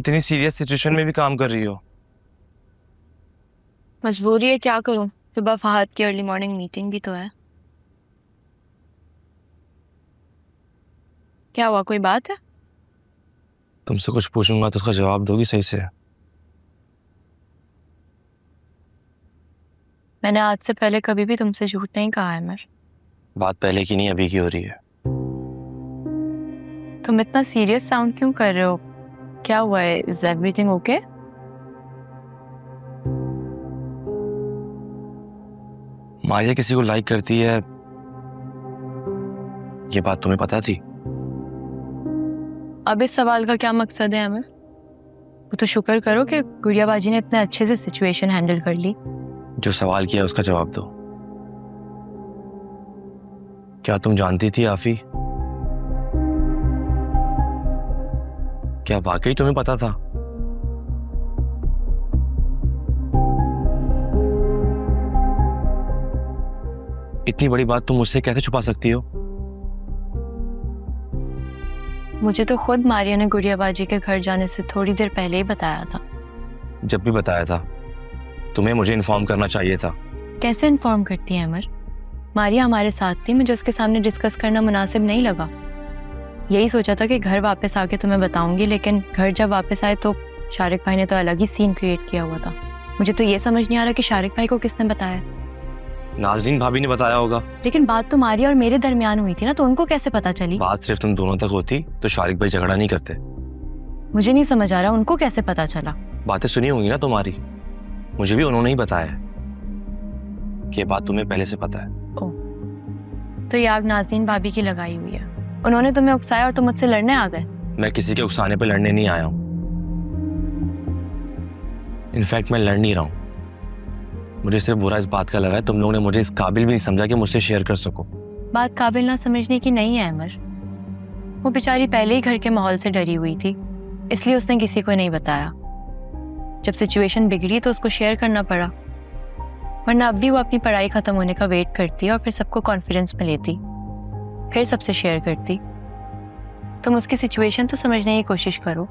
इतनी serious situation में भी काम कर रही हो। मजबूरी है, क्या करूं। सुबह फहद की अर्ली मॉर्निंग मीटिंग भी तो है। क्या हुआ, कोई बात है? तुमसे कुछ पूछूंगा तो उसका जवाब दोगी सही से? मैंने आज से पहले कभी भी तुमसे झूठ नहीं कहा है अमर। बात पहले की नहीं अभी की हो रही है। तुम इतना सीरियस साउंड क्यों कर रहे हो? क्या हुआ है? Is everything okay? मारिया किसी को लाइक करती है, ये बात तुम्हें पता थी? अब इस सवाल का क्या मकसद है अमर? वो तो शुक्र करो कि गुड़िया बाजी ने इतने अच्छे से सिचुएशन हैंडल कर ली। जो सवाल किया उसका जवाब दो। क्या तुम जानती थी आफी? क्या वाकई तुम्हें पता था? इतनी बड़ी बात तुम मुझसे कैसे छुपा सकती हो? मुझे तो खुद मारिया ने गुड़िया बाजी के घर जाने से थोड़ी देर पहले ही बताया था। जब भी बताया था तुम्हें मुझे इन्फॉर्म करना चाहिए था। कैसे इन्फॉर्म करती है अमर? मारिया हमारे साथ थी, मुझे उसके सामने डिस्कस करना मुनासिब नहीं लगा। यही सोचा था कि घर वापस आके तुम्हें बताऊंगी, लेकिन घर जब वापस आए तो शारिक भाई ने तो अलग ही सीन क्रिएट किया हुआ था। मुझे तो ये समझ नहीं आ रहा कि शारिक भाई को किसने बताया। नाज़रीन भाभी ने बताया होगा। लेकिन बात तो मारिया और मेरे दरमियान हुई थी ना, तो उनको कैसे पता चली? बात सिर्फ तुम दोनों तक होती तो शारिक भाई झगड़ा नहीं करते। मुझे नहीं समझ आ रहा उनको कैसे पता चला। बातें सुनी होंगी ना तुम्हारी, मुझे भी उन्होंने ही बताया कि ये बात तुम्हें पहले से पता है। ओह, तो ये आग नाज़रीन भाभी की लगाई हुई है। उन्होंने तुम्हें उकसाया और तुम मुझसे लड़ने आ गए। मैं किसी के उकसाने पे लड़ने नहीं आया हूं। इनफैक्ट मैं लड़ नहीं रहा हूं। मुझे सिर्फ बुरा इस बात का लगा है तुम लोगों ने मुझे इस काबिल भी नहीं समझा कि मुझसे शेयर कर सको। बात काबिल ना समझने की नहीं है अमर। वो बेचारी पहले ही घर के माहौल से डरी हुई थी, इसलिए उसने किसी को नहीं बताया। जब सिचुएशन बिगड़ी तो उसको शेयर करना पड़ा, वरना अब भी वो अपनी पढ़ाई खत्म होने का वेट करती और फिर सबको कॉन्फिडेंस में लेती, फिर सबसे शेयर करती। तुम उसकी सिचुएशन तो समझने की कोशिश करो।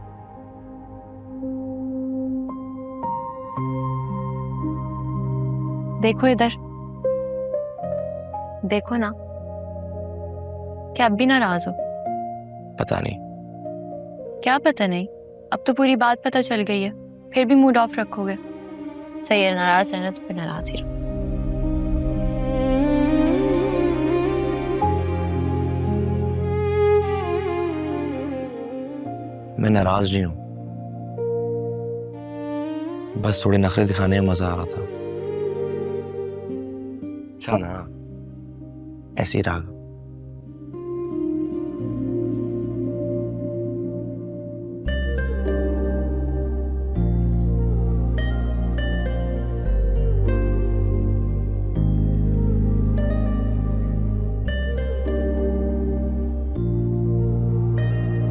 देखो इधर, देखो ना, क्या अब भी नाराज हो? पता नहीं। क्या पता नहीं? अब तो पूरी बात पता चल गई है, फिर भी मूड ऑफ रखोगे। सही है, नाराज रहना तो फिर नाराज ही रहो। मैं नाराज नहीं हूं, बस थोड़े नखरे दिखाने में मजा आ रहा था। अच्छा ना, ऐसे ही राग।